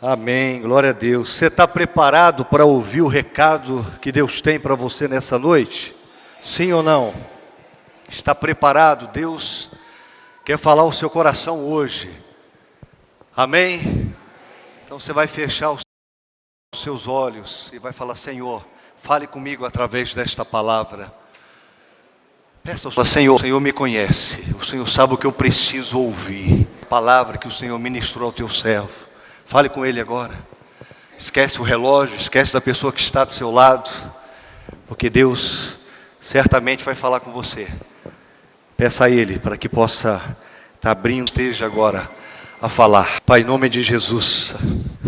Amém, glória a Deus. Você está preparado para ouvir o recado que Deus tem para você nessa noite? Sim ou não? Está preparado? Deus quer falar ao seu coração hoje. Amém? Então você vai fechar os seus olhos e vai falar: Senhor, fale comigo através desta palavra. Peça ao Senhor: o Senhor me conhece, o Senhor sabe o que eu preciso ouvir. A palavra que o Senhor ministrou ao teu servo. Fale com ele agora. Esquece o relógio, esquece da pessoa que está do seu lado, porque Deus certamente vai falar com você. Peça a Ele para que possa estar abrindo, esteja agora a falar. Pai, em nome de Jesus,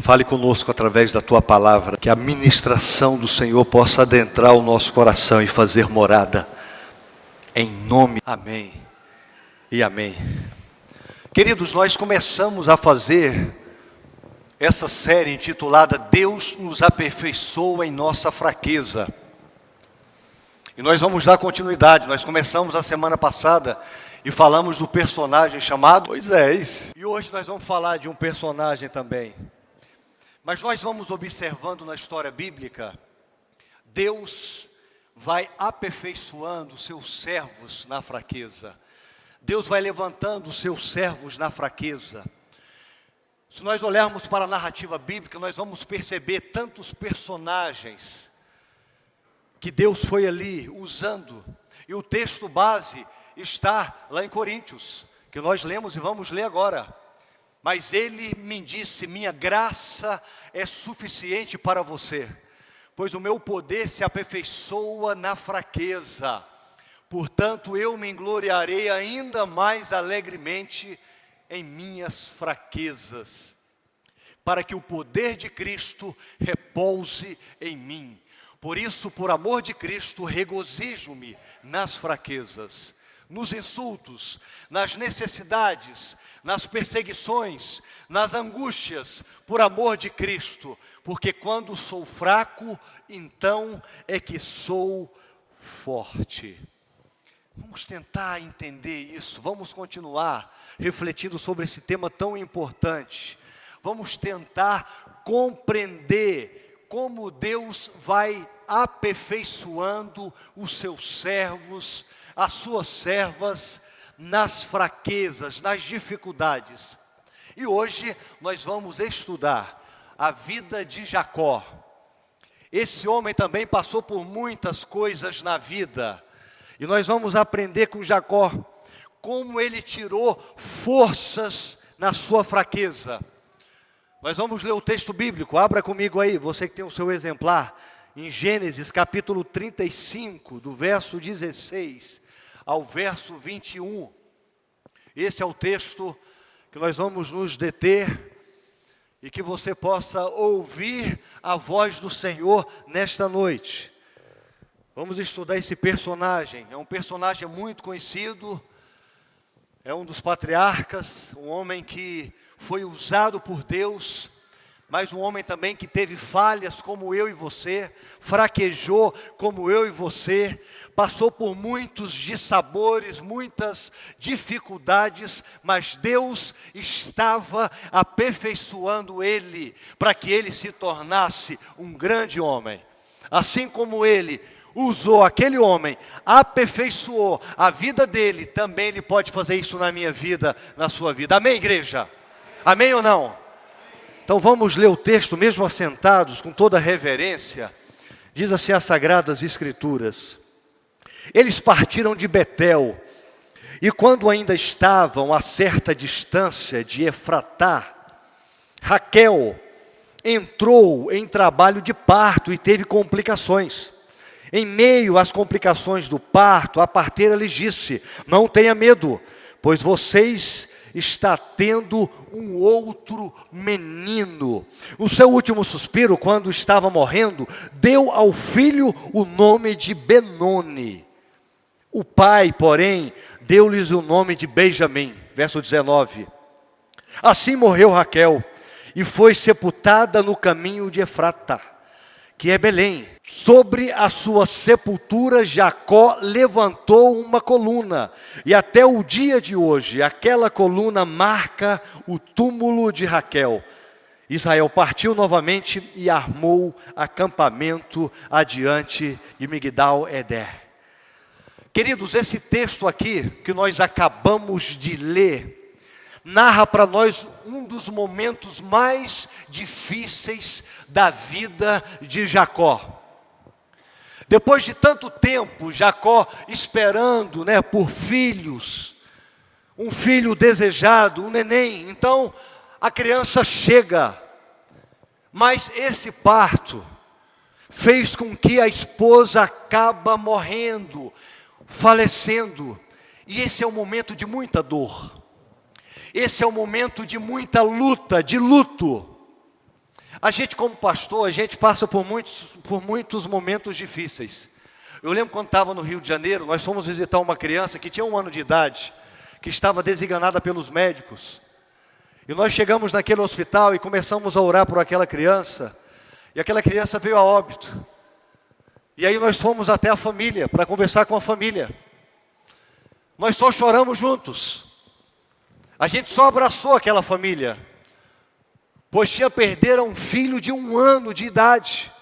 fale conosco através da Tua palavra, que a ministração do Senhor possa adentrar o nosso coração e fazer morada. Em nome, amém e amém. Queridos, nós começamos a fazer essa série intitulada Deus nos aperfeiçoa em nossa fraqueza. E nós vamos dar continuidade. Nós começamos a semana passada e falamos do personagem chamado Moisés. E hoje nós vamos falar de um personagem também. Mas nós vamos observando na história bíblica, Deus vai aperfeiçoando os seus servos na fraqueza. Deus vai levantando os seus servos na fraqueza. Se nós olharmos para a narrativa bíblica, nós vamos perceber tantos personagens que Deus foi ali usando. E o texto base está lá em Coríntios, que nós lemos e vamos ler agora. Mas ele me disse: minha graça é suficiente para você, pois o meu poder se aperfeiçoa na fraqueza. Portanto, eu me gloriarei ainda mais alegremente em minhas fraquezas, para que o poder de Cristo repouse em mim. Por isso, por amor de Cristo, regozijo-me nas fraquezas, nos insultos, nas necessidades, nas perseguições, nas angústias, por amor de Cristo, porque quando sou fraco, então é que sou forte. Vamos tentar entender isso, vamos continuar refletindo sobre esse tema tão importante. Vamos tentar compreender como Deus vai aperfeiçoando os seus servos, as suas servas, nas fraquezas, nas dificuldades. E hoje nós vamos estudar a vida de Jacó. Esse homem também passou por muitas coisas na vida. E nós vamos aprender com Jacó como ele tirou forças na sua fraqueza. Nós vamos ler o texto bíblico, abra comigo aí, você que tem o seu exemplar, em Gênesis capítulo 35, do verso 16 ao verso 21. Esse é o texto que nós vamos nos deter e que você possa ouvir a voz do Senhor nesta noite. Vamos estudar esse personagem, é um personagem muito conhecido, é um dos patriarcas, um homem que foi usado por Deus, mas um homem também que teve falhas como eu e você, fraquejou como eu e você, passou por muitos dissabores, muitas dificuldades, mas Deus estava aperfeiçoando ele, para que ele se tornasse um grande homem. Assim como ele usou aquele homem, aperfeiçoou a vida dele, também ele pode fazer isso na minha vida, na sua vida. Amém, igreja? Amém ou não? Então vamos ler o texto, mesmo assentados, com toda reverência. Diz assim as Sagradas Escrituras: eles partiram de Betel, e quando ainda estavam a certa distância de Efratá, Raquel entrou em trabalho de parto e teve complicações. Em meio às complicações do parto, a parteira lhes disse: não tenha medo, pois vocês está tendo um outro menino. No seu último suspiro, quando estava morrendo, deu ao filho o nome de Benoni. O pai, porém, deu-lhes o nome de Benjamim. Verso 19. Assim morreu Raquel e foi sepultada no caminho de Efrata, que é Belém. Sobre a sua sepultura, Jacó levantou uma coluna, e até o dia de hoje, aquela coluna marca o túmulo de Raquel. Israel partiu novamente e armou acampamento adiante de Migdal-Eder. Queridos, esse texto aqui que nós acabamos de ler, narra para nós um dos momentos mais difíceis da vida de Jacó. Depois de tanto tempo, Jacó esperando, por filhos, um filho desejado, um neném. Então, a criança chega, mas esse parto fez com que a esposa acaba morrendo, falecendo. E esse é um momento de muita dor. Esse é um momento de muita luta, de luto. A gente como pastor, a gente passa por muitos momentos difíceis. Eu lembro quando estava no Rio de Janeiro, nós fomos visitar uma criança que tinha 1 ano de idade, que estava desenganada pelos médicos. E nós chegamos naquele hospital e começamos a orar por aquela criança. E aquela criança veio a óbito. E aí nós fomos até a família, para conversar com a família. Nós só choramos juntos. A gente só abraçou aquela família, pois perderam um filho de 1 ano de idade.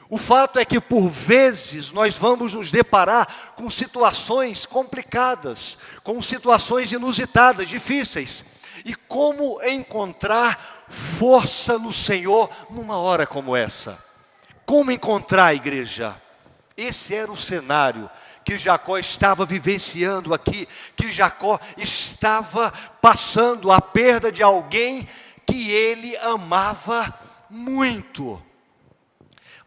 O fato é que por vezes nós vamos nos deparar com situações complicadas, com situações inusitadas, difíceis. E como encontrar força no Senhor numa hora como essa? Como encontrar, igreja? Esse era o cenário que Jacó estava vivenciando aqui, que Jacó estava passando a perda de alguém que ele amava muito.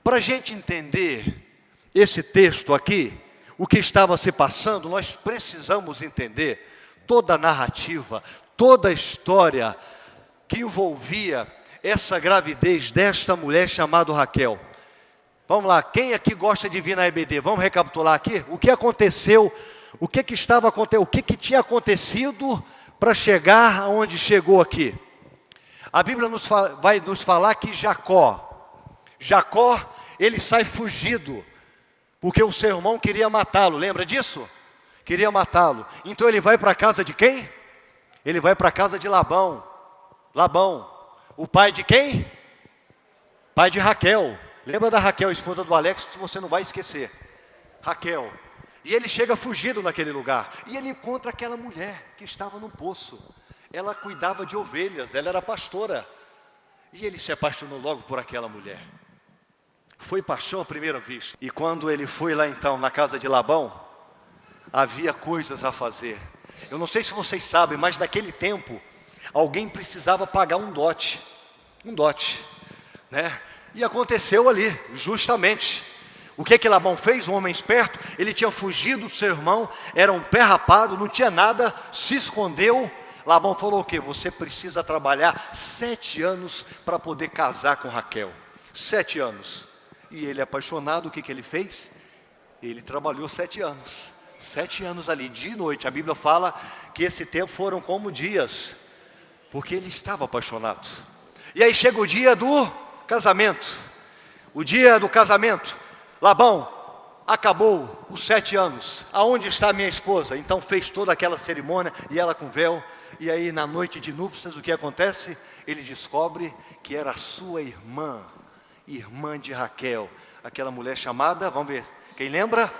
Para a gente entender esse texto aqui, o que estava se passando, nós precisamos entender toda a narrativa, toda a história que envolvia essa gravidez desta mulher chamada Raquel. Vamos lá, quem aqui gosta de vir na EBD? Vamos recapitular aqui? O que aconteceu, o que estava acontecendo, o que tinha acontecido para chegar aonde chegou aqui? A Bíblia vai nos falar que Jacó, ele sai fugido, porque o seu irmão queria matá-lo, lembra disso? Queria matá-lo. Então ele vai para a casa de quem? Ele vai para a casa de Labão. Labão, o pai de quem? Pai de Raquel. Lembra da Raquel, esposa do Alex, se você não vai esquecer. Raquel. E ele chega fugido naquele lugar. E ele encontra aquela mulher que estava no poço. Ela cuidava de ovelhas, ela era pastora. E ele se apaixonou logo por aquela mulher. Foi paixão à primeira vista. E quando ele foi lá então na casa de Labão, havia coisas a fazer. Eu não sei se vocês sabem, mas naquele tempo, alguém precisava pagar um dote. Um dote, E aconteceu ali, justamente. O que Labão fez? Um homem esperto, ele tinha fugido do seu irmão, era um pé rapado, não tinha nada, se escondeu. Labão falou o quê? Você precisa trabalhar 7 anos para poder casar com Raquel. 7 anos. E ele apaixonado, o que ele fez? Ele trabalhou 7 anos. 7 anos ali, dia e noite. A Bíblia fala que esse tempo foram como dias, porque ele estava apaixonado. E aí chega o dia do casamento. O dia do casamento. Labão, acabou os 7 anos. Aonde está minha esposa? Então fez toda aquela cerimônia e ela com véu. E aí na noite de núpcias o que acontece? Ele descobre que era a sua irmã, irmã de Raquel. Aquela mulher chamada, vamos ver, quem lembra?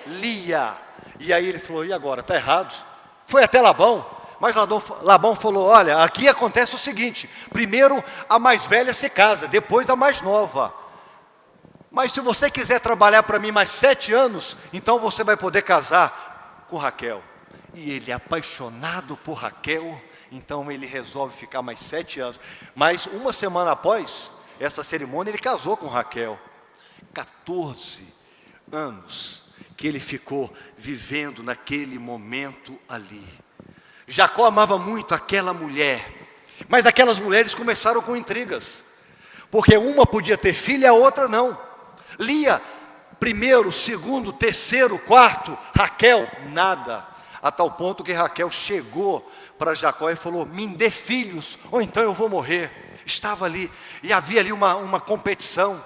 Lia. E aí ele falou, e agora? Está errado. Foi até Labão. Mas Labão falou, olha, aqui acontece o seguinte, primeiro a mais velha se casa, depois a mais nova. Mas se você quiser trabalhar para mim mais 7 anos, então você vai poder casar com Raquel. E ele, apaixonado por Raquel, então ele resolve ficar mais 7 anos. Mas 1 semana após essa cerimônia, ele casou com Raquel. 14 anos que ele ficou vivendo naquele momento ali. Jacó amava muito aquela mulher, mas aquelas mulheres começaram com intrigas, porque uma podia ter filho e a outra não. Lia, primeiro, segundo, terceiro, quarto, Raquel, nada. A tal ponto que Raquel chegou para Jacó e falou, me dê filhos, ou então eu vou morrer. Estava ali, e havia ali uma competição,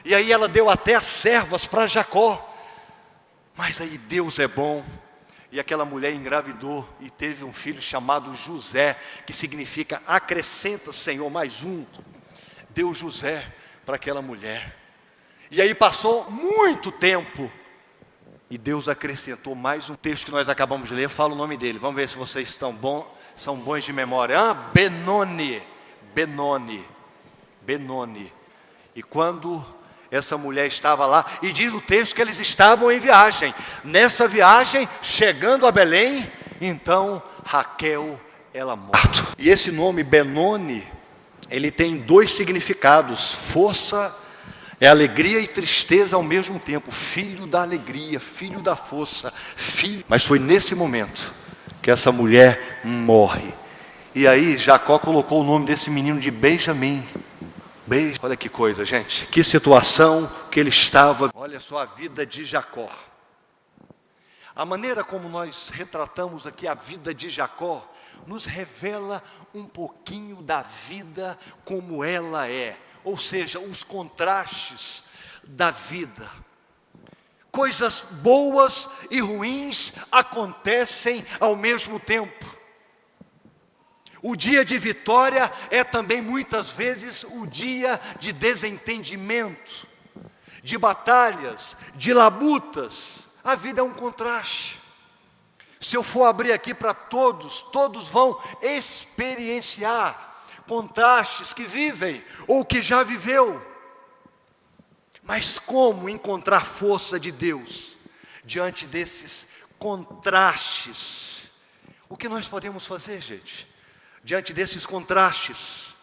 e aí ela deu até as servas para Jacó. Mas aí Deus é bom. E aquela mulher engravidou e teve um filho chamado José, que significa acrescenta, Senhor, mais um. Deu José para aquela mulher. E aí passou muito tempo. E Deus acrescentou mais um texto que nós acabamos de ler. Fala o nome dele. Vamos ver se vocês são bons de memória. Benoni. E quando essa mulher estava lá, e diz o texto que eles estavam em viagem. Nessa viagem, chegando a Belém, então Raquel, ela morre. E esse nome Benoni, ele tem dois significados. Força é alegria e tristeza ao mesmo tempo. Filho da alegria, filho da força, filho. Mas foi nesse momento que essa mulher morre. E aí Jacó colocou o nome desse menino de Benjamim. Olha que coisa, gente. Que situação que ele estava. Olha só a vida de Jacó. A maneira como nós retratamos aqui a vida de Jacó nos revela um pouquinho da vida como ela é. Ou seja, os contrastes da vida. Coisas boas e ruins acontecem ao mesmo tempo. O dia de vitória é também muitas vezes o dia de desentendimento, de batalhas, de labutas. A vida é um contraste. Se eu for abrir aqui para todos, todos vão experienciar contrastes que vivem ou que já viveu. Mas como encontrar força de Deus diante desses contrastes? O que nós podemos fazer, gente? Diante desses contrastes,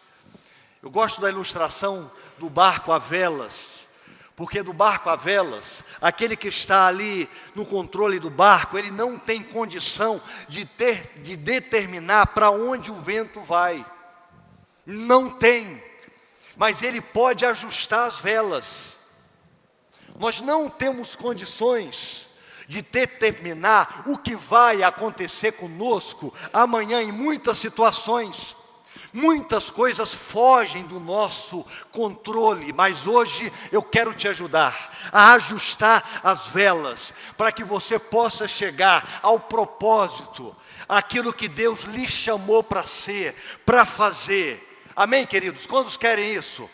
eu gosto da ilustração do barco a velas, porque do barco a velas, aquele que está ali no controle do barco, ele não tem condição de determinar para onde o vento vai, não tem, mas ele pode ajustar as velas. Nós não temos condições de determinar o que vai acontecer conosco amanhã em muitas situações. Muitas coisas fogem do nosso controle, mas hoje eu quero te ajudar a ajustar as velas, para que você possa chegar ao propósito, aquilo que Deus lhe chamou para ser, para fazer. Amém, queridos? Quantos querem isso?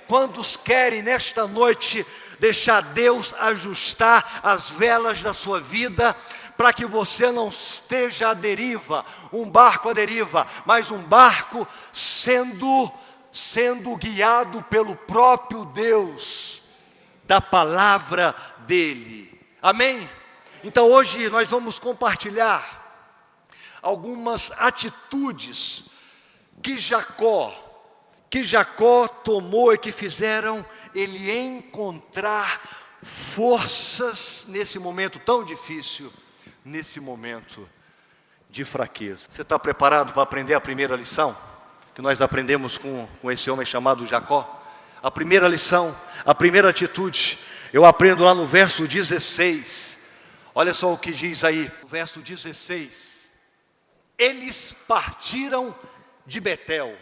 Quantos querem nesta noite deixar Deus ajustar as velas da sua vida, para que você não esteja à deriva, um barco à deriva, mas um barco sendo guiado pelo próprio Deus, da palavra dEle. Amém? Então hoje nós vamos compartilhar algumas atitudes que Jacó tomou e que fizeram ele encontrar forças nesse momento tão difícil, nesse momento de fraqueza. Você está preparado para aprender a primeira lição que nós aprendemos com esse homem chamado Jacó? A primeira lição, a primeira atitude, eu aprendo lá no verso 16. Olha só o que diz aí, o verso 16. Eles partiram de Betel.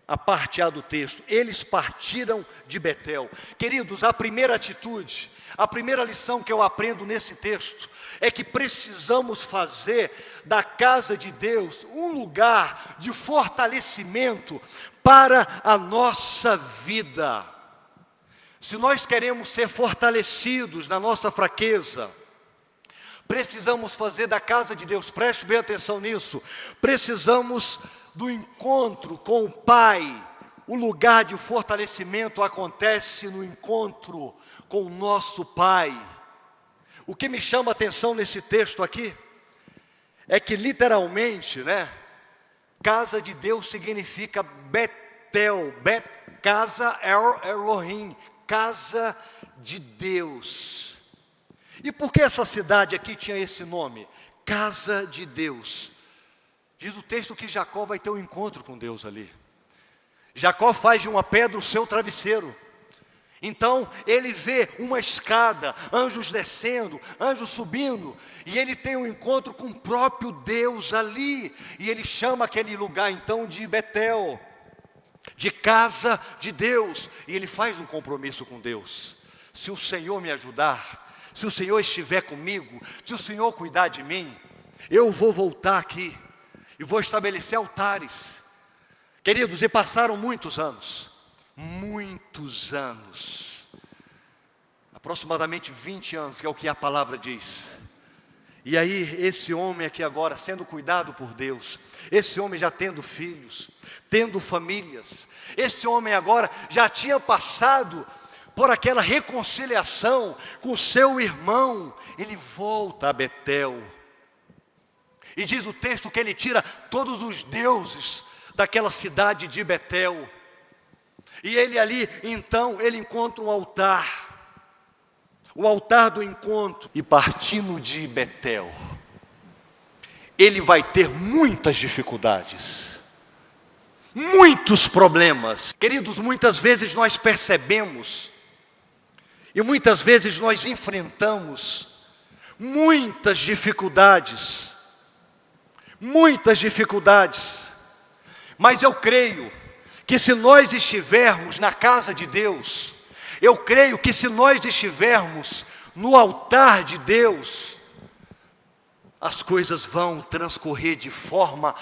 A parte A do texto, eles partiram de Betel. Queridos, a primeira atitude, a primeira lição que eu aprendo nesse texto é que precisamos fazer da casa de Deus um lugar de fortalecimento para a nossa vida. Se nós queremos ser fortalecidos na nossa fraqueza, precisamos fazer da casa de Deus, preste bem atenção nisso, precisamos do encontro com o Pai. O lugar de fortalecimento acontece no encontro com o nosso Pai. O que me chama a atenção nesse texto aqui é que literalmente, casa de Deus significa Betel, casa Elohim, casa de Deus. E por que essa cidade aqui tinha esse nome? Casa de Deus. Diz o texto que Jacó vai ter um encontro com Deus ali. Jacó faz de uma pedra o seu travesseiro. Então ele vê uma escada, anjos descendo, anjos subindo, e ele tem um encontro com o próprio Deus ali. E ele chama aquele lugar então de Betel, de casa de Deus. E ele faz um compromisso com Deus. Se o Senhor me ajudar, se o Senhor estiver comigo, se o Senhor cuidar de mim, eu vou voltar aqui e vou estabelecer altares. Queridos, e passaram muitos anos, aproximadamente 20 anos, que é o que a palavra diz. E aí, esse homem aqui agora, sendo cuidado por Deus, esse homem já tendo filhos, tendo famílias, esse homem agora já tinha passado por aquela reconciliação com seu irmão. Ele volta a Betel, e diz o texto que ele tira todos os deuses daquela cidade de Betel, e ele ali, então, ele encontra um altar, o altar do encontro, e partindo de Betel, ele vai ter muitas dificuldades, muitos problemas. Queridos, muitas vezes nós percebemos, e muitas vezes nós enfrentamos muitas dificuldades, mas eu creio que se nós estivermos na casa de Deus, eu creio que se nós estivermos no altar de Deus, as coisas vão transcorrer de forma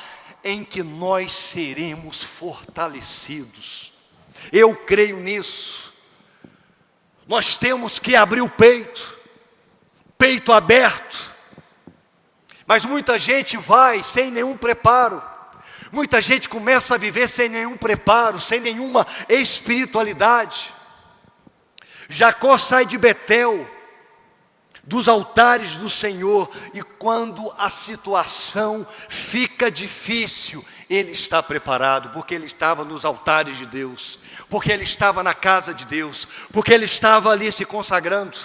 em que nós seremos fortalecidos. Eu creio nisso. Nós temos que abrir o peito aberto. Mas muita gente vai sem nenhum preparo. Muita gente começa a viver sem nenhum preparo, sem nenhuma espiritualidade. Jacó sai de Betel, dos altares do Senhor, e quando a situação fica difícil, ele está preparado, porque ele estava nos altares de Deus, porque ele estava na casa de Deus, porque ele estava ali se consagrando.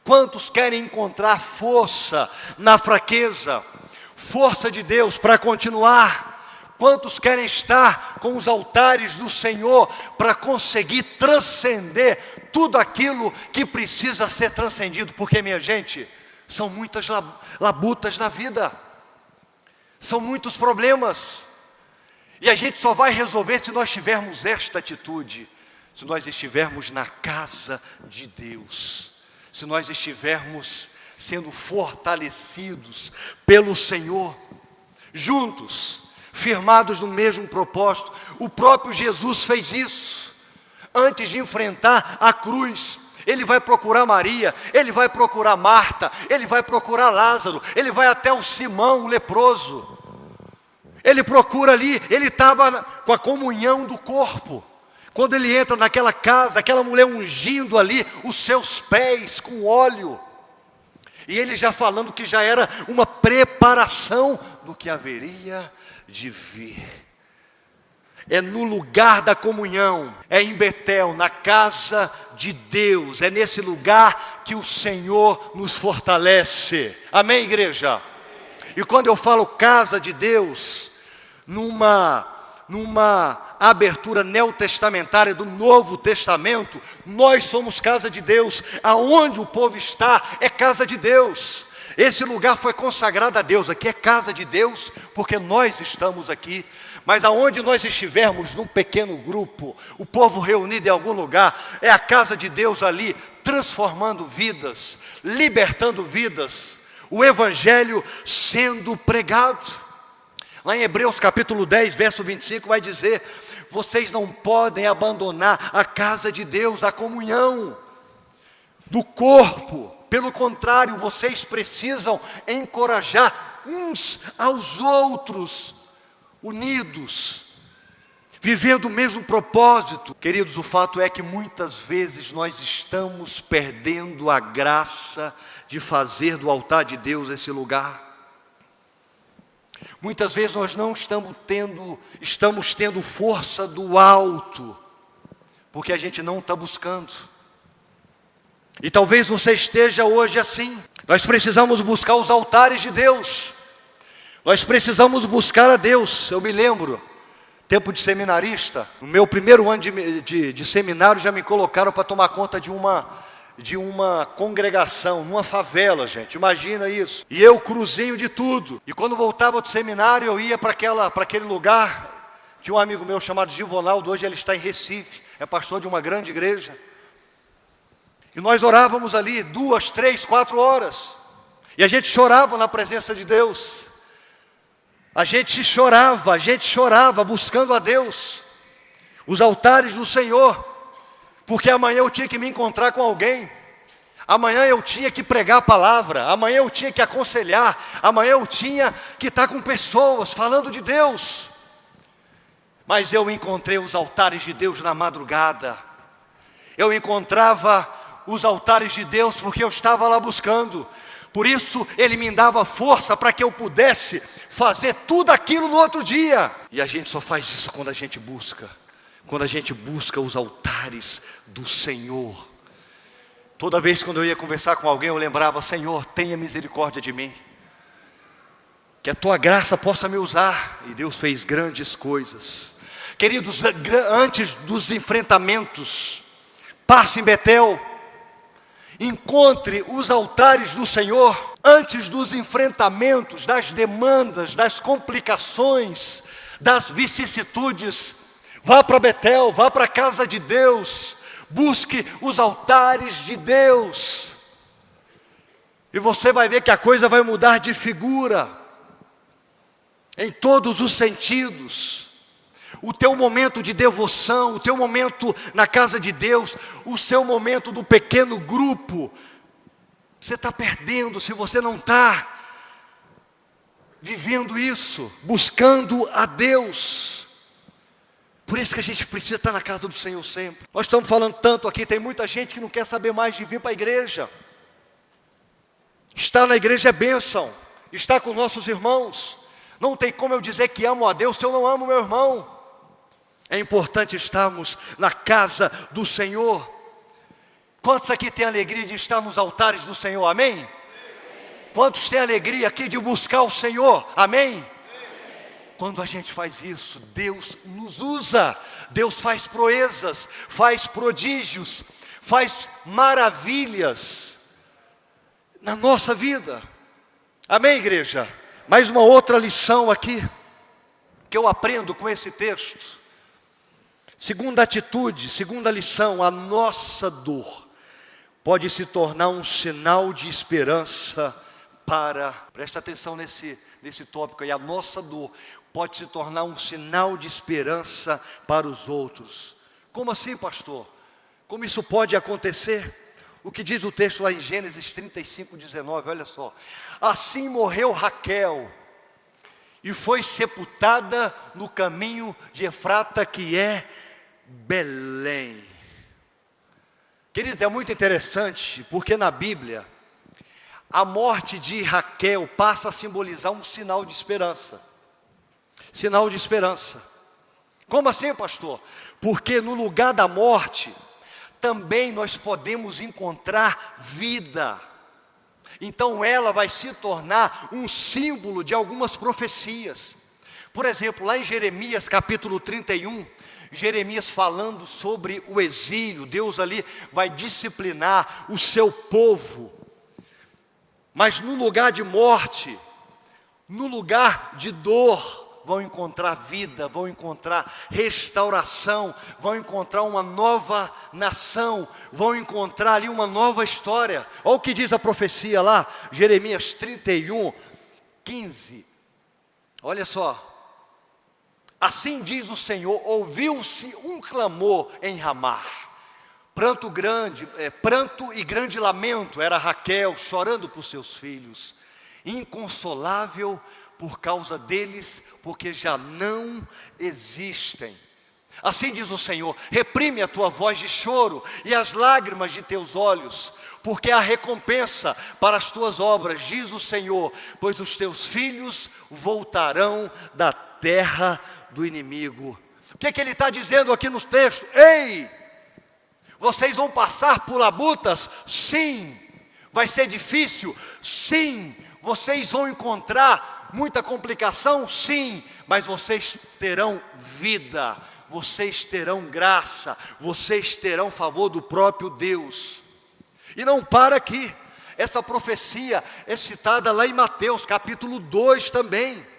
Quantos querem encontrar força na fraqueza, força de Deus para continuar? Quantos querem estar com os altares do Senhor para conseguir transcender tudo aquilo que precisa ser transcendido? Porque, minha gente, são muitas labutas na vida, são muitos problemas, e a gente só vai resolver se nós tivermos esta atitude, se nós estivermos na casa de Deus, se nós estivermos sendo fortalecidos pelo Senhor, juntos, firmados no mesmo propósito. O próprio Jesus fez isso. Antes de enfrentar a cruz, ele vai procurar Maria, ele vai procurar Marta, ele vai procurar Lázaro, ele vai até o Simão, o leproso. Ele procura ali, ele estava com a comunhão do corpo. Quando ele entra naquela casa, aquela mulher ungindo ali os seus pés com óleo. E ele já falando que já era uma preparação do que haveria de vir. É no lugar da comunhão, é em Betel, na casa de Deus, é nesse lugar que o Senhor nos fortalece. Amém, igreja? E quando eu falo casa de Deus, numa abertura neotestamentária do Novo Testamento, nós somos casa de Deus. Aonde o povo está é casa de Deus. Esse lugar foi consagrado a Deus. Aqui é casa de Deus porque nós estamos aqui. Mas aonde nós estivermos, num pequeno grupo, o povo reunido em algum lugar, é a casa de Deus ali, transformando vidas, libertando vidas, o Evangelho sendo pregado. Lá em Hebreus capítulo 10, verso 25, vai dizer: vocês não podem abandonar a casa de Deus, a comunhão do corpo. Pelo contrário, vocês precisam encorajar uns aos outros, unidos, vivendo o mesmo propósito. Queridos, o fato é que muitas vezes nós estamos perdendo a graça de fazer do altar de Deus esse lugar. Muitas vezes nós não estamos tendo força do alto, porque a gente não está buscando. E talvez você esteja hoje assim. Nós precisamos buscar os altares de Deus. Nós precisamos buscar a Deus. Eu me lembro, tempo de seminarista, no meu primeiro ano de seminário, já me colocaram para tomar conta de uma congregação, numa favela, gente, imagina isso. E eu cruzinho de tudo. E quando voltava do seminário, eu ia para aquele lugar. Tinha um amigo meu chamado Gil Ronaldo, hoje ele está em Recife, é pastor de uma grande igreja. E nós orávamos ali 2, 3, 4 horas. E a gente chorava na presença de Deus. A gente chorava buscando a Deus. Os altares do Senhor. Porque amanhã eu tinha que me encontrar com alguém. Amanhã eu tinha que pregar a palavra. Amanhã eu tinha que aconselhar. Amanhã eu tinha que estar com pessoas falando de Deus. Mas eu encontrei os altares de Deus na madrugada. Eu encontrava os altares de Deus porque eu estava lá buscando. Por isso Ele me dava força para que eu pudesse fazer tudo aquilo no outro dia. E a gente só faz isso quando a gente busca. Quando a gente busca os altares do Senhor. Toda vez quando eu ia conversar com alguém, eu lembrava: Senhor, tenha misericórdia de mim. Que a Tua graça possa me usar. E Deus fez grandes coisas. Queridos, antes dos enfrentamentos, passe em Betel. Encontre os altares do Senhor. Antes dos enfrentamentos, das demandas, das complicações, das vicissitudes, vá para Betel, vá para a casa de Deus. Busque os altares de Deus. E você vai ver que a coisa vai mudar de figura. Em todos os sentidos. O teu momento de devoção, o teu momento na casa de Deus, o seu momento do pequeno grupo, você está perdendo se você não está vivendo isso, buscando a Deus. Por isso que a gente precisa estar na casa do Senhor sempre. Nós estamos falando tanto aqui, tem muita gente que não quer saber mais de vir para a igreja. Estar na igreja é bênção, estar com nossos irmãos. Não tem como eu dizer que amo a Deus se eu não amo meu irmão. É importante estarmos na casa do Senhor. Quantos aqui têm alegria de estar nos altares do Senhor? Amém? Quantos têm alegria aqui de buscar o Senhor? Amém? Quando a gente faz isso, Deus nos usa. Deus faz proezas, faz prodígios, faz maravilhas na nossa vida. Amém, igreja? Mais uma outra lição aqui que eu aprendo com esse texto. Segunda atitude, segunda lição: a nossa dor pode se tornar um sinal de esperança para... Presta atenção nesse tópico aí. A nossa dor pode se tornar um sinal de esperança para os outros. Como assim, pastor? Como isso pode acontecer? O que diz o texto lá em Gênesis 35:19, olha só. Assim morreu Raquel e foi sepultada no caminho de Efrata, que é Belém. Queridos, é muito interessante, porque na Bíblia, a morte de Raquel passa a simbolizar um sinal de esperança. Sinal de esperança. Como assim, pastor? Porque no lugar da morte, também nós podemos encontrar vida. Então ela vai se tornar um símbolo de algumas profecias. Por exemplo, lá em Jeremias capítulo 31, Jeremias falando sobre o exílio, Deus ali vai disciplinar o seu povo. Mas no lugar de morte, no lugar de dor, vão encontrar vida, vão encontrar restauração, vão encontrar uma nova nação, vão encontrar ali uma nova história. Olha o que diz a profecia lá, Jeremias 31:15. Olha só. Assim diz o Senhor: ouviu-se um clamor em Ramá, pranto e grande lamento. Era Raquel chorando por seus filhos, inconsolável por causa deles, porque já não existem. Assim diz o Senhor: reprime a tua voz de choro e as lágrimas de teus olhos, porque há recompensa para as tuas obras, diz o Senhor, pois os teus filhos voltarão da terra do inimigo. O que ele está dizendo aqui nos textos? Ei, vocês vão passar por labutas? Sim. Vai ser difícil? Sim. Vocês vão encontrar muita complicação? Sim. Mas vocês terão vida, vocês terão graça, vocês terão favor do próprio Deus. E não para aqui. Essa profecia é citada lá em Mateus capítulo 2 também.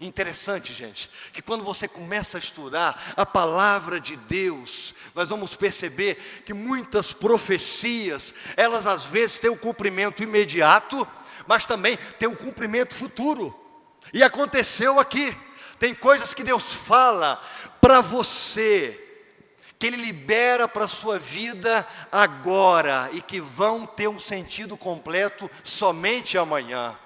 Interessante, gente, que quando você começa a estudar a palavra de Deus, nós vamos perceber que muitas profecias, elas às vezes têm um cumprimento imediato, mas também tem um cumprimento futuro. E aconteceu aqui. Tem coisas que Deus fala para você, que Ele libera para a sua vida agora, e que vão ter um sentido completo somente amanhã.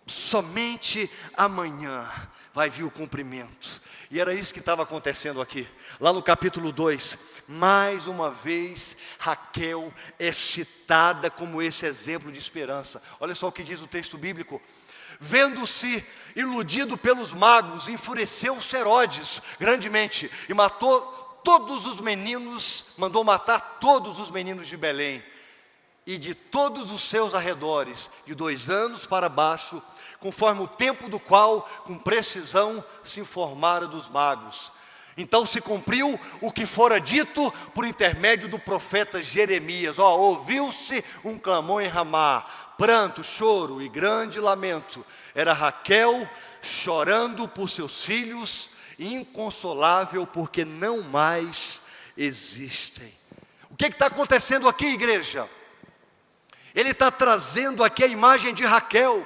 Somente amanhã vai vir o cumprimento. E era isso que estava acontecendo aqui. Lá no capítulo 2, mais uma vez Raquel é citada como esse exemplo de esperança. Olha só o que diz o texto bíblico. Vendo-se iludido pelos magos, enfureceu-se Herodes grandemente e matou todos os meninos, mandou matar todos os meninos de Belém e de todos os seus arredores, de 2 anos para baixo, conforme o tempo do qual, com precisão, se informara dos magos. Então se cumpriu o que fora dito por intermédio do profeta Jeremias. Ouviu-se um clamor em Ramá, pranto, choro e grande lamento. Era Raquel chorando por seus filhos, inconsolável porque não mais existem. O que está acontecendo aqui, igreja? Ele está trazendo aqui a imagem de Raquel,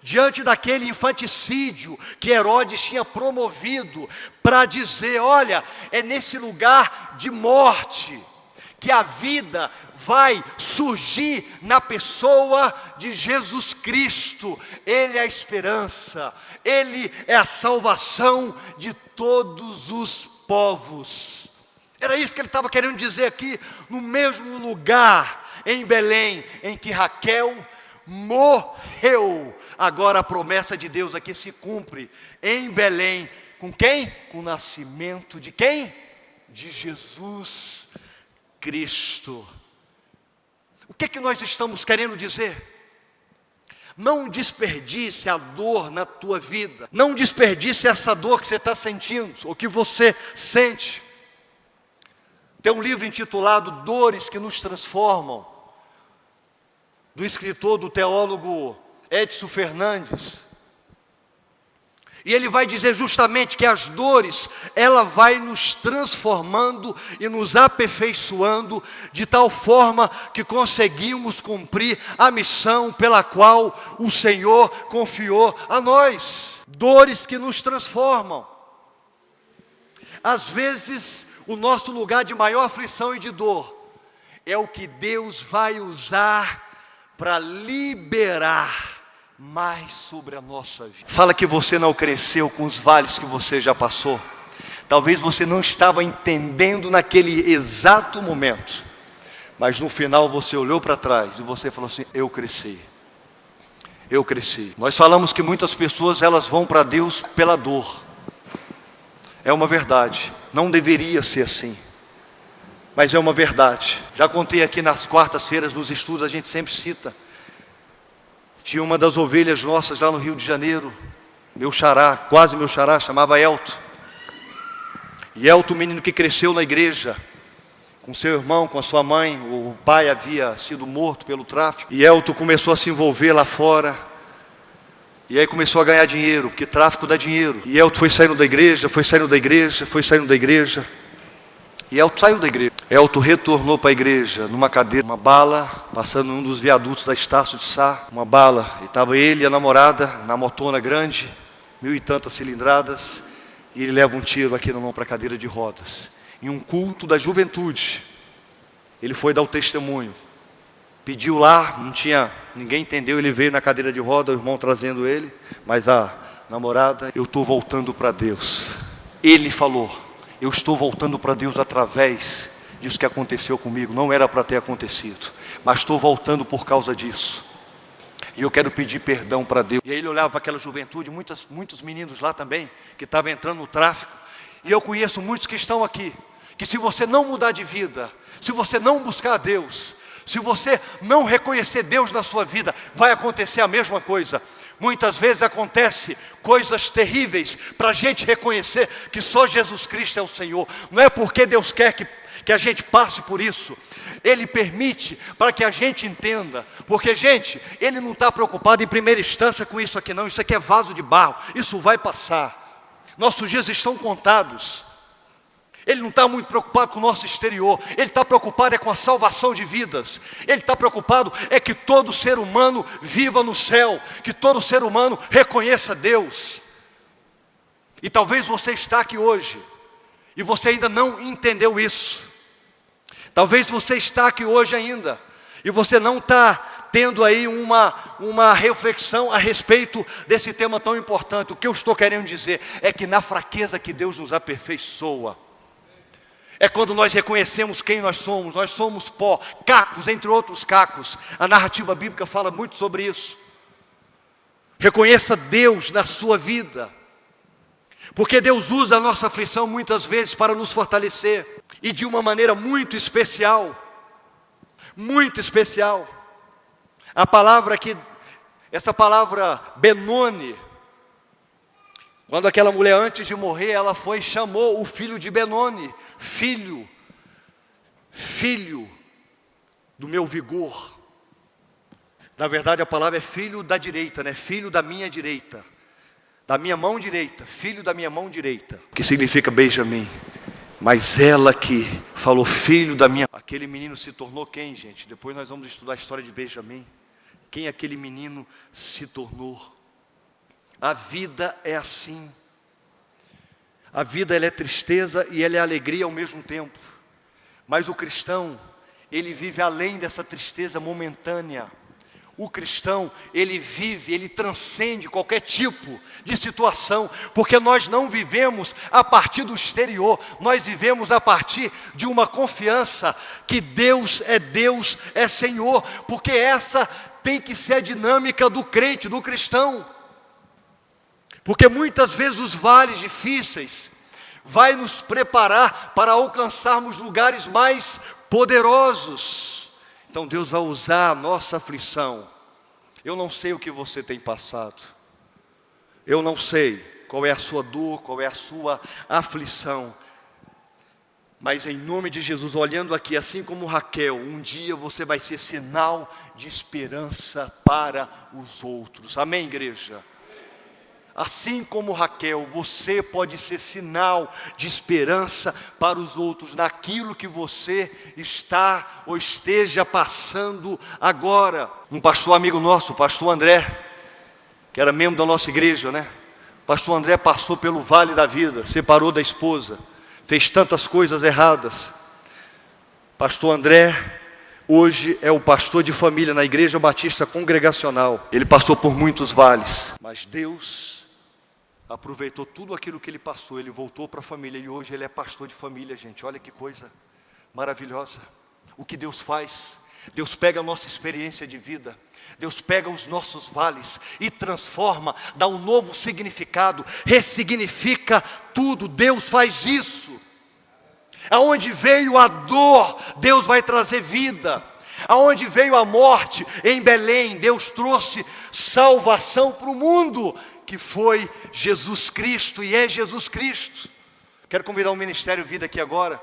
diante daquele infanticídio que Herodes tinha promovido, para dizer, olha, é nesse lugar de morte que a vida vai surgir na pessoa de Jesus Cristo. Ele é a esperança, Ele é a salvação de todos os povos. Era isso que ele estava querendo dizer aqui, no mesmo lugar em Belém, em que Raquel morreu. Agora a promessa de Deus aqui se cumpre em Belém. Com quem? Com o nascimento de quem? De Jesus Cristo. O que é que nós estamos querendo dizer? Não desperdice a dor na tua vida. Não desperdice essa dor que você está sentindo, ou que você sente. Tem um livro intitulado Dores que nos Transformam, do escritor, do teólogo Edson Fernandes. E ele vai dizer justamente que as dores, ela vai nos transformando e nos aperfeiçoando de tal forma que conseguimos cumprir a missão pela qual o Senhor confiou a nós. Dores que nos transformam. Às vezes, o nosso lugar de maior aflição e de dor é o que Deus vai usar para liberar mais sobre a nossa vida. Fala que você não cresceu com os vales que você já passou. Talvez você não estava entendendo naquele exato momento, mas no final você olhou para trás e você falou assim, eu cresci. Eu cresci. Nós falamos que muitas pessoas, elas vão para Deus pela dor. É uma verdade. Não deveria ser assim, mas é uma verdade. Já contei aqui nas quartas-feiras, nos estudos, a gente sempre cita. Tinha uma das ovelhas nossas lá no Rio de Janeiro, meu xará, quase meu xará, chamava Elton. E Elton, menino que cresceu na igreja, com seu irmão, com a sua mãe. O pai havia sido morto pelo tráfico. E Elton começou a se envolver lá fora. E aí começou a ganhar dinheiro, porque tráfico dá dinheiro. E Elton foi saindo da igreja, foi saindo da igreja, foi saindo da igreja. E Elton saiu da igreja. Elton retornou para a igreja numa cadeira, uma bala, passando num dos viadutos da Estácio de Sá, uma bala. E estava ele e a namorada na motona grande, 1000 e tantas cilindradas, e ele leva um tiro aqui na mão para a cadeira de rodas. Em um culto da juventude, ele foi dar o testemunho. Pediu lá, não tinha, ninguém entendeu, ele veio na cadeira de roda, o irmão trazendo ele, mas a namorada, eu estou voltando para Deus. Ele falou, eu estou voltando para Deus através disso que aconteceu comigo. Não era para ter acontecido, mas estou voltando por causa disso. E eu quero pedir perdão para Deus. E aí ele olhava para aquela juventude, muitos meninos lá também, que estavam entrando no tráfico. E eu conheço muitos que estão aqui, que se você não mudar de vida, se você não buscar a Deus, se você não reconhecer Deus na sua vida, vai acontecer a mesma coisa. Muitas vezes acontece coisas terríveis para a gente reconhecer que só Jesus Cristo é o Senhor. Não é porque Deus quer que a gente passe por isso. Ele permite para que a gente entenda. Porque, gente, Ele não está preocupado em primeira instância com isso aqui não. Isso aqui é vaso de barro, isso vai passar. Nossos dias estão contados. Ele não está muito preocupado com o nosso exterior. Ele está preocupado com a salvação de vidas. Ele está preocupado que todo ser humano viva no céu, que todo ser humano reconheça Deus. E talvez você está aqui hoje e você ainda não entendeu isso. Talvez você está aqui hoje ainda e você não está tendo aí uma reflexão a respeito desse tema tão importante. O que eu estou querendo dizer é que na fraqueza que Deus nos aperfeiçoa. É quando nós reconhecemos quem nós somos pó, cacos, entre outros cacos. A narrativa bíblica fala muito sobre isso. Reconheça Deus na sua vida, porque Deus usa a nossa aflição muitas vezes para nos fortalecer, e de uma maneira muito especial, muito especial. A palavra aqui, essa palavra Benoni, quando aquela mulher antes de morrer, ela chamou o filho de Benoni, filho do meu vigor. Na verdade a palavra é filho da direita, né? Filho da minha direita, da minha mão direita, filho da minha mão direita, que significa Benjamim. Mas ela que falou filho da minha... Aquele menino se tornou quem, gente? Depois nós vamos estudar a história de Benjamim. Quem aquele menino se tornou? A vida é assim. A vida, ela é tristeza e ela é alegria ao mesmo tempo. Mas o cristão, ele vive além dessa tristeza momentânea. O cristão, ele transcende qualquer tipo de situação, porque nós não vivemos a partir do exterior, nós vivemos a partir de uma confiança que Deus, é Senhor, porque essa tem que ser a dinâmica do crente, do cristão. Porque muitas vezes os vales difíceis vai nos preparar para alcançarmos lugares mais poderosos. Então Deus vai usar a nossa aflição. Eu não sei o que você tem passado. Eu não sei qual é a sua dor, qual é a sua aflição. Mas em nome de Jesus, olhando aqui, assim como Raquel, um dia você vai ser sinal de esperança para os outros. Amém, igreja? Assim como Raquel, você pode ser sinal de esperança para os outros, naquilo que você está ou esteja passando agora. Um pastor amigo nosso, o pastor André, que era membro da nossa igreja, né? O pastor André passou pelo vale da vida, separou da esposa, fez tantas coisas erradas. Pastor André, hoje é o pastor de família na Igreja Batista Congregacional. Ele passou por muitos vales, mas Deus aproveitou tudo aquilo que ele passou, ele voltou para a família e hoje ele é pastor de família, gente. Olha que coisa maravilhosa. O que Deus faz? Deus pega a nossa experiência de vida, Deus pega os nossos vales e transforma, dá um novo significado, ressignifica tudo. Deus faz isso. Aonde veio a dor, Deus vai trazer vida. Aonde veio a morte, em Belém, Deus trouxe salvação para o mundo, que foi Jesus Cristo e é Jesus Cristo. Quero convidar o Ministério Vida aqui agora.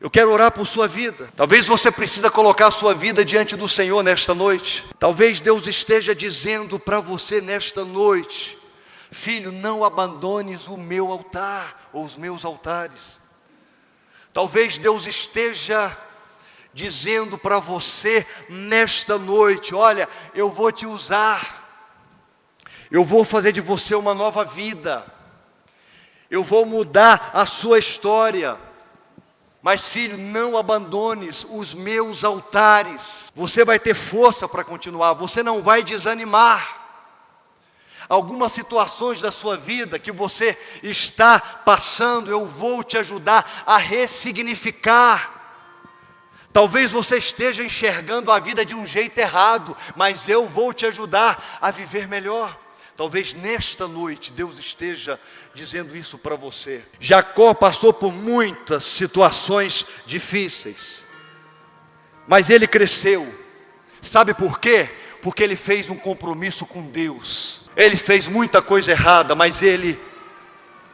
Eu quero orar por sua vida. Talvez você precisa colocar a sua vida diante do Senhor nesta noite. Talvez Deus esteja dizendo para você nesta noite: filho, não abandones o meu altar ou os meus altares. Talvez Deus esteja dizendo para você nesta noite: olha, eu vou te usar. Eu vou fazer de você uma nova vida. Eu vou mudar a sua história. Mas filho, não abandones os meus altares. Você vai ter força para continuar. Você não vai desanimar. Algumas situações da sua vida que você está passando, eu vou te ajudar a ressignificar. Talvez você esteja enxergando a vida de um jeito errado, mas eu vou te ajudar a viver melhor. Talvez nesta noite Deus esteja dizendo isso para você. Jacó passou por muitas situações difíceis, mas ele cresceu. Sabe por quê? Porque ele fez um compromisso com Deus. Ele fez muita coisa errada, mas ele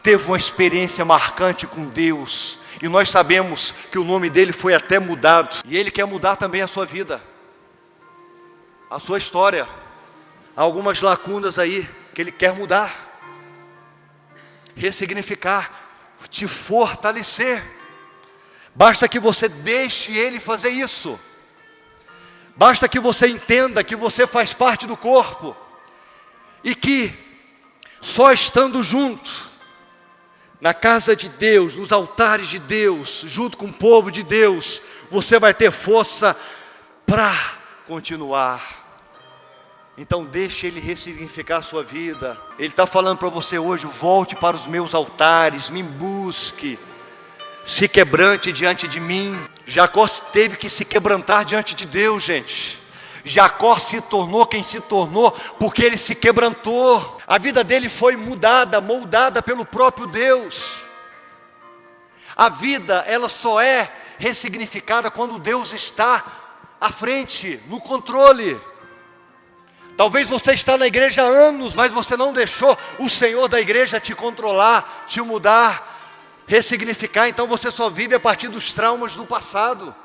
teve uma experiência marcante com Deus. E nós sabemos que o nome dele foi até mudado. E ele quer mudar também a sua vida, a sua história. Há algumas lacunas aí que ele quer mudar, ressignificar, te fortalecer. Basta que você deixe Ele fazer isso. Basta que você entenda que você faz parte do corpo. E que só estando junto, na casa de Deus, nos altares de Deus, junto com o povo de Deus, você vai ter força para continuar. Então deixe Ele ressignificar a sua vida. Ele está falando para você hoje: volte para os meus altares, me busque, se quebrante diante de mim. Jacó teve que se quebrantar diante de Deus, gente. Jacó se tornou quem se tornou porque ele se quebrantou. A vida dele foi mudada, moldada pelo próprio Deus. A vida, ela só é ressignificada quando Deus está à frente, no controle. Talvez você está na igreja há anos, mas você não deixou o Senhor da igreja te controlar, te mudar, ressignificar. Então você só vive a partir dos traumas do passado.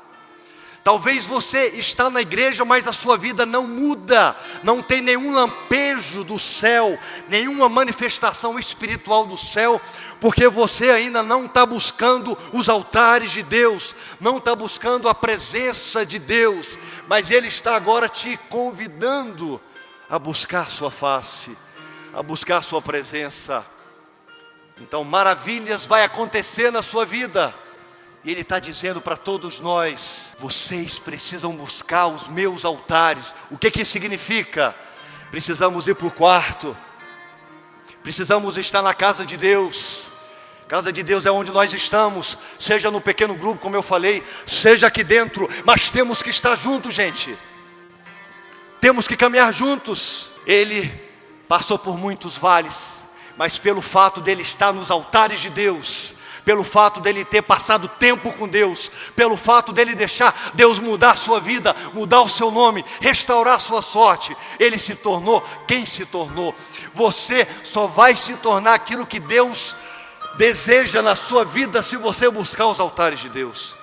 Talvez você está na igreja, mas a sua vida não muda, não tem nenhum lampejo do céu, nenhuma manifestação espiritual do céu, porque você ainda não está buscando os altares de Deus, não está buscando a presença de Deus, mas Ele está agora te convidando a buscar sua face, a buscar sua presença. Então maravilhas vai acontecer na sua vida. E Ele está dizendo para todos nós: vocês precisam buscar os meus altares. O que isso significa? Precisamos ir para o quarto, precisamos estar na casa de Deus. Casa de Deus é onde nós estamos, seja no pequeno grupo, como eu falei, seja aqui dentro, mas temos que estar juntos, gente. Temos que caminhar juntos. Ele passou por muitos vales, mas pelo fato dele estar nos altares de Deus, pelo fato dele ter passado tempo com Deus, pelo fato dele deixar Deus mudar a sua vida, mudar o seu nome, restaurar a sua sorte, ele se tornou quem se tornou. Você só vai se tornar aquilo que Deus deseja na sua vida se você buscar os altares de Deus,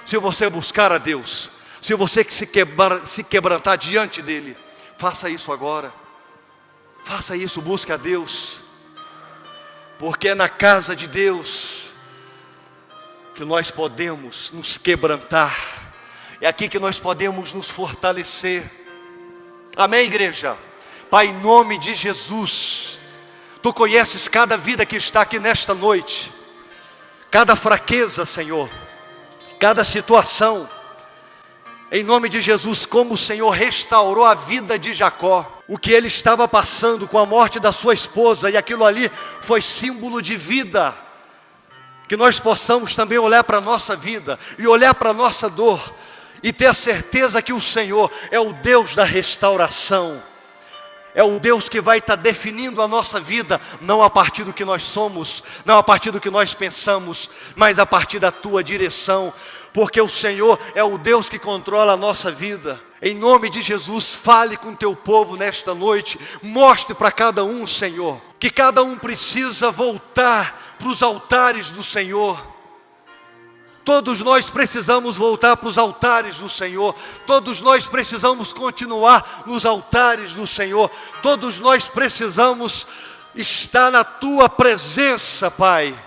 se você buscar a Deus, se você se quebrantar diante dEle. Faça isso agora, faça isso, busque a Deus, porque é na casa de Deus que nós podemos nos quebrantar, é aqui que nós podemos nos fortalecer. Amém, igreja? Pai, em nome de Jesus, Tu conheces cada vida que está aqui nesta noite, cada fraqueza, Senhor, cada situação. Em nome de Jesus, como o Senhor restaurou a vida de Jacó, o que ele estava passando com a morte da sua esposa, e aquilo ali foi símbolo de vida. Que nós possamos também olhar para a nossa vida e olhar para a nossa dor e ter a certeza que o Senhor é o Deus da restauração. É o Deus que vai estar definindo a nossa vida, não a partir do que nós somos, não a partir do que nós pensamos, mas a partir da Tua direção, porque o Senhor é o Deus que controla a nossa vida. Em nome de Jesus, fale com o Teu povo nesta noite, mostre para cada um, Senhor, que cada um precisa voltar para os altares do Senhor. Todos nós precisamos voltar para os altares do Senhor. Todos nós precisamos continuar nos altares do Senhor. Todos nós precisamos estar na Tua presença, Pai,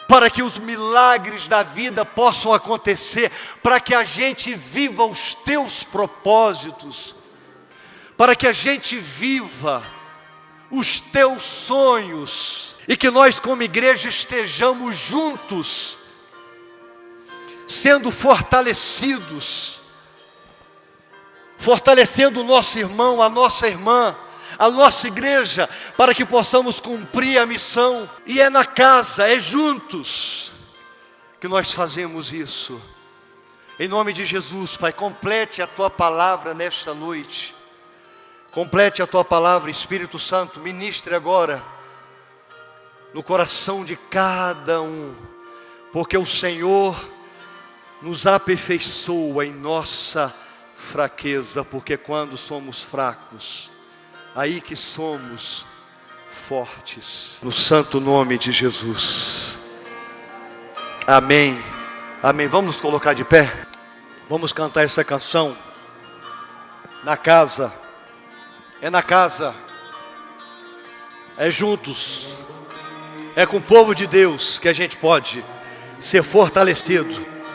para que os milagres da vida possam acontecer, para que a gente viva os Teus propósitos, para que a gente viva os Teus sonhos, e que nós como igreja estejamos juntos, sendo fortalecidos, fortalecendo o nosso irmão, a nossa irmã, a nossa igreja, para que possamos cumprir a missão. E é na casa, é juntos que nós fazemos isso. Em nome de Jesus, Pai, complete a Tua palavra nesta noite. Complete a Tua palavra, Espírito Santo, ministre agora no coração de cada um, porque o Senhor nos aperfeiçoa em nossa fraqueza, porque quando somos fracos, aí que somos fortes. No santo nome de Jesus. Amém. Amém. Vamos nos colocar de pé. Vamos cantar essa canção. Na casa. É na casa. É juntos. É com o povo de Deus que a gente pode ser fortalecido.